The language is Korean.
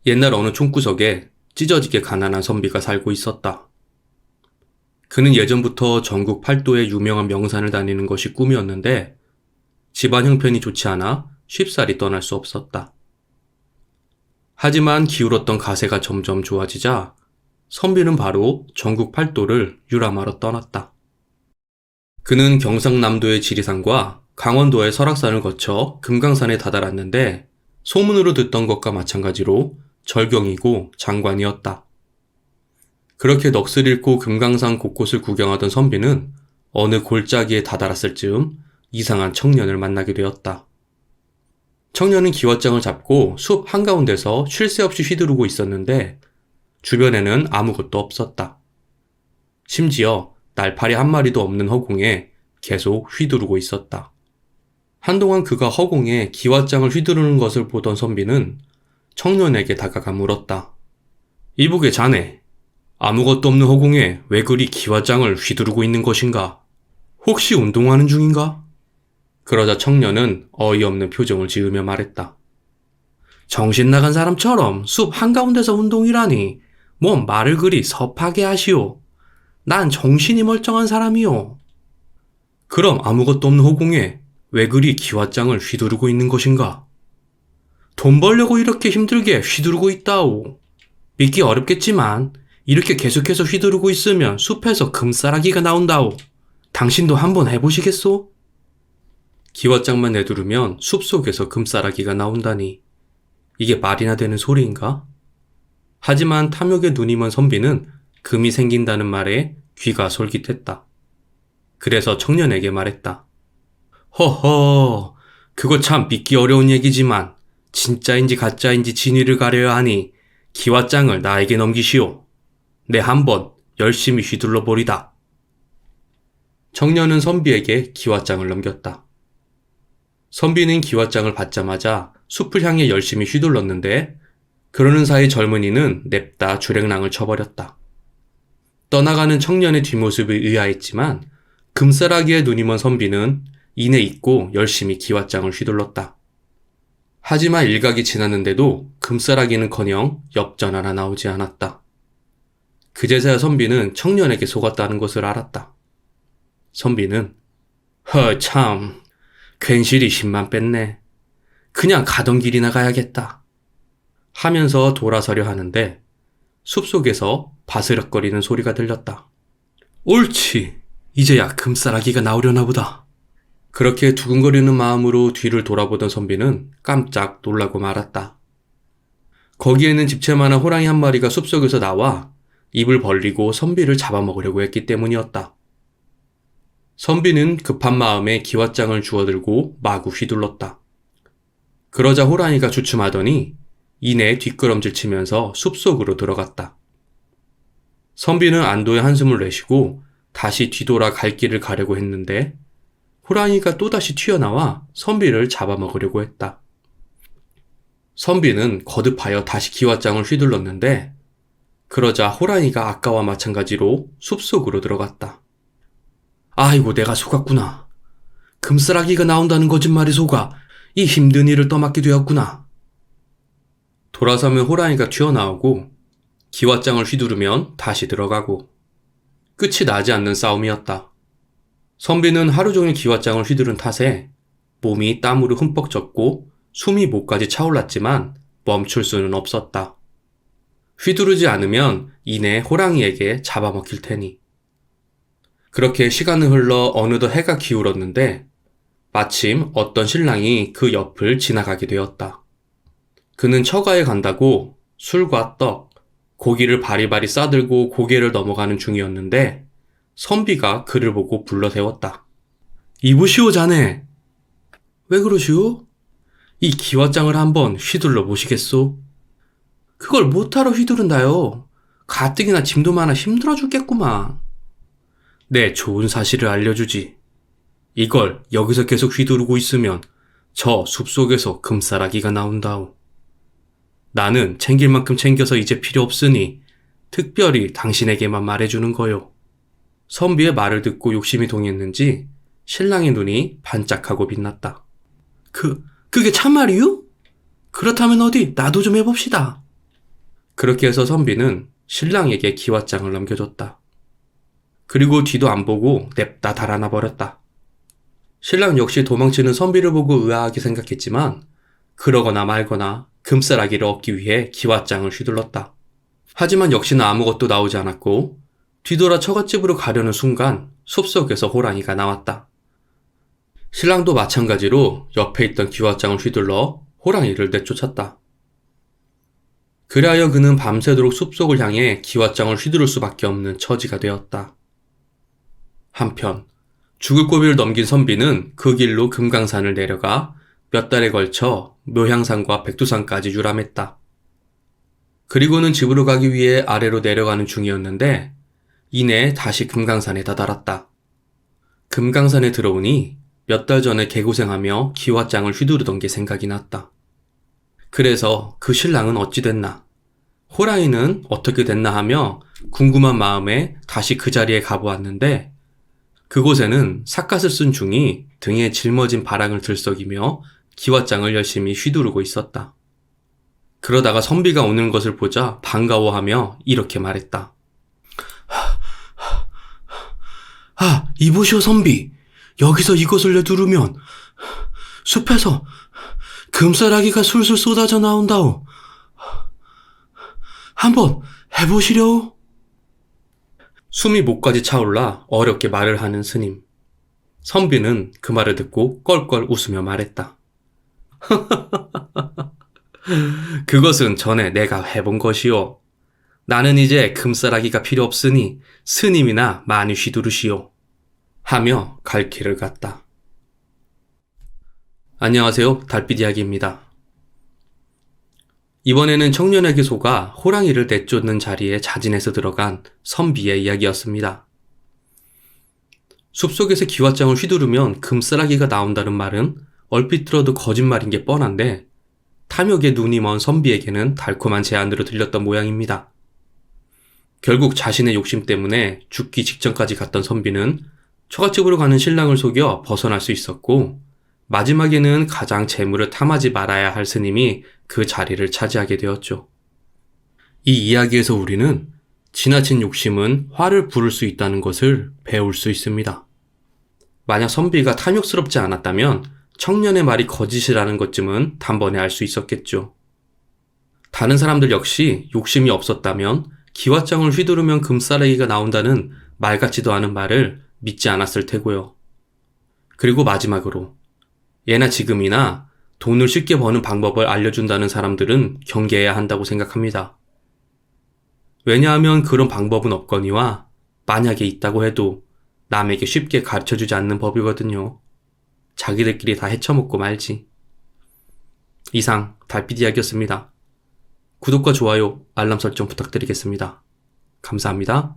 옛날 어느 촌구석에 찢어지게 가난한 선비가 살고 있었다. 그는 예전부터 전국 팔도의 유명한 명산을 다니는 것이 꿈이었는데 집안 형편이 좋지 않아 쉽사리 떠날 수 없었다. 하지만 기울었던 가세가 점점 좋아지자 선비는 바로 전국 팔도를 유람하러 떠났다. 그는 경상남도의 지리산과 강원도의 설악산을 거쳐 금강산에 다다랐는데 소문으로 듣던 것과 마찬가지로 절경이고 장관이었다. 그렇게 넋을 잃고 금강산 곳곳을 구경하던 선비는 어느 골짜기에 다다랐을 즈음 이상한 청년을 만나게 되었다. 청년은 기왓장을 잡고 숲 한가운데서 쉴 새 없이 휘두르고 있었는데 주변에는 아무것도 없었다. 심지어 날파리 한 마리도 없는 허공에 계속 휘두르고 있었다. 한동안 그가 허공에 기왓장을 휘두르는 것을 보던 선비는 청년에게 다가가 물었다. 이보게 자네, 아무것도 없는 허공에 왜 그리 기왓장을 휘두르고 있는 것인가? 혹시 운동하는 중인가? 그러자 청년은 어이없는 표정을 지으며 말했다. 정신 나간 사람처럼 숲 한가운데서 운동이라니, 뭔 말을 그리 섭하게 하시오. 난 정신이 멀쩡한 사람이오. 그럼 아무것도 없는 허공에 왜 그리 기왓장을 휘두르고 있는 것인가? 돈 벌려고 이렇게 힘들게 휘두르고 있다오. 믿기 어렵겠지만 이렇게 계속해서 휘두르고 있으면 숲에서 금싸라기가 나온다오. 당신도 한번 해보시겠소? 기왓장만 내두르면 숲속에서 금싸라기가 나온다니, 이게 말이나 되는 소리인가? 하지만 탐욕에 눈이 먼 선비는 금이 생긴다는 말에 귀가 솔깃했다. 그래서 청년에게 말했다. 허허, 그거 참 믿기 어려운 얘기지만 진짜인지 가짜인지 진위를 가려야 하니 기왓장을 나에게 넘기시오. 내 한번 열심히 휘둘러 보리다. 청년은 선비에게 기왓장을 넘겼다. 선비는 기왓장을 받자마자 숲을 향해 열심히 휘둘렀는데 그러는 사이 젊은이는 냅다 주랭랑을 쳐버렸다. 떠나가는 청년의 뒷모습이 의아했지만 금싸라기에 눈이 먼 선비는 이내 잊고 열심히 기왓장을 휘둘렀다. 하지만 일각이 지났는데도 금싸라기는커녕 엽전 하나 나오지 않았다. 그제서야 선비는 청년에게 속았다는 것을 알았다. 선비는 참, 괜시리 힘만 뺐네. 그냥 가던 길이나 가야겠다 하면서 돌아서려 하는데 숲속에서 바스락거리는 소리가 들렸다. 옳지, 이제야 금싸라기가 나오려나 보다. 그렇게 두근거리는 마음으로 뒤를 돌아보던 선비는 깜짝 놀라고 말았다. 거기에는 집채만한 호랑이 한 마리가 숲속에서 나와 입을 벌리고 선비를 잡아먹으려고 했기 때문이었다. 선비는 급한 마음에 기왓장을 주워들고 마구 휘둘렀다. 그러자 호랑이가 주춤하더니 이내 뒷걸음질 치면서 숲속으로 들어갔다. 선비는 안도의 한숨을 내쉬고 다시 뒤돌아 갈 길을 가려고 했는데 호랑이가 또다시 튀어나와 선비를 잡아먹으려고 했다. 선비는 거듭하여 다시 기왓장을 휘둘렀는데 그러자 호랑이가 아까와 마찬가지로 숲속으로 들어갔다. 아이고, 내가 속았구나. 금싸라기가 나온다는 거짓말에 속아 이 힘든 일을 떠맡게 되었구나. 돌아서면 호랑이가 튀어나오고 기왓장을 휘두르면 다시 들어가고 끝이 나지 않는 싸움이었다. 선비는 하루 종일 기왓장을 휘두른 탓에 몸이 땀으로 흠뻑 젖고 숨이 목까지 차올랐지만 멈출 수는 없었다. 휘두르지 않으면 이내 호랑이에게 잡아먹힐 테니. 그렇게 시간은 흘러 어느덧 해가 기울었는데 마침 어떤 신랑이 그 옆을 지나가게 되었다. 그는 처가에 간다고 술과 떡, 고기를 바리바리 싸들고 고개를 넘어가는 중이었는데 선비가 그를 보고 불러세웠다. 이보시오, 자네. 왜 그러시오? 이 기왓장을 한번 휘둘러 보시겠소? 그걸 못하러 휘두른다요. 가뜩이나 짐도 많아 힘들어 죽겠구만. 네, 좋은 사실을 알려주지. 이걸 여기서 계속 휘두르고 있으면 저 숲속에서 금싸라기가 나온다오. 나는 챙길 만큼 챙겨서 이제 필요 없으니 특별히 당신에게만 말해주는 거요. 선비의 말을 듣고 욕심이 동했는지 신랑의 눈이 반짝하고 빛났다. 그게 참말이요? 그렇다면 어디 나도 좀 해봅시다. 그렇게 해서 선비는 신랑에게 기왓장을 넘겨줬다. 그리고 뒤도 안 보고 냅다 달아나 버렸다. 신랑 역시 도망치는 선비를 보고 의아하게 생각했지만 그러거나 말거나 금싸라기를 얻기 위해 기왓장을 휘둘렀다. 하지만 역시나 아무것도 나오지 않았고 뒤돌아 처갓집으로 가려는 순간 숲속에서 호랑이가 나왔다. 신랑도 마찬가지로 옆에 있던 기왓장을 휘둘러 호랑이를 내쫓았다. 그리하여 그는 밤새도록 숲속을 향해 기왓장을 휘두를 수밖에 없는 처지가 되었다. 한편 죽을 고비를 넘긴 선비는 그 길로 금강산을 내려가 몇 달에 걸쳐 묘향산과 백두산까지 유람했다. 그리고는 집으로 가기 위해 아래로 내려가는 중이었는데 이내 다시 금강산에 다다랐다. 금강산에 들어오니 몇 달 전에 개고생하며 기왓장을 휘두르던 게 생각이 났다. 그래서 그 신랑은 어찌 됐나, 호랑이는 어떻게 됐나 하며 궁금한 마음에 다시 그 자리에 가보았는데 그곳에는 삿갓을 쓴 중이 등에 짊어진 바랑을 들썩이며 기왓장을 열심히 휘두르고 있었다. 그러다가 선비가 오는 것을 보자 반가워하며 이렇게 말했다. 이보시오 선비. 여기서 이것을 누르면 숲에서 금싸라기가 술술 쏟아져 나온다오. 한번 해보시려오? 숨이 목까지 차올라 어렵게 말을 하는 스님. 선비는 그 말을 듣고 껄껄 웃으며 말했다. 그것은 전에 내가 해본 것이오. 나는 이제 금싸라기가 필요 없으니 스님이나 많이 휘두르시오. 하며 갈 길을 갔다. 안녕하세요. 달빛 이야기입니다. 이번에는 청년에게 속아 호랑이를 내쫓는 자리에 자진해서 들어간 선비의 이야기였습니다. 숲속에서 기왓장을 휘두르면 금싸라기가 나온다는 말은 얼핏 들어도 거짓말인 게 뻔한데 탐욕에 눈이 먼 선비에게는 달콤한 제안으로 들렸던 모양입니다. 결국 자신의 욕심 때문에 죽기 직전까지 갔던 선비는 처갓집으로 가는 신랑을 속여 벗어날 수 있었고 마지막에는 가장 재물을 탐하지 말아야 할 스님이 그 자리를 차지하게 되었죠. 이 이야기에서 우리는 지나친 욕심은 화를 부를 수 있다는 것을 배울 수 있습니다. 만약 선비가 탐욕스럽지 않았다면 청년의 말이 거짓이라는 것쯤은 단번에 알 수 있었겠죠. 다른 사람들 역시 욕심이 없었다면 기왓장을 휘두르면 금싸라기가 나온다는 말 같지도 않은 말을 믿지 않았을 테고요. 그리고 마지막으로 예나 지금이나 돈을 쉽게 버는 방법을 알려준다는 사람들은 경계해야 한다고 생각합니다. 왜냐하면 그런 방법은 없거니와 만약에 있다고 해도 남에게 쉽게 가르쳐주지 않는 법이거든요. 자기들끼리 다 헤쳐먹고 말지. 이상 달빛 이야기였습니다. 구독과 좋아요, 알람 설정 부탁드리겠습니다. 감사합니다.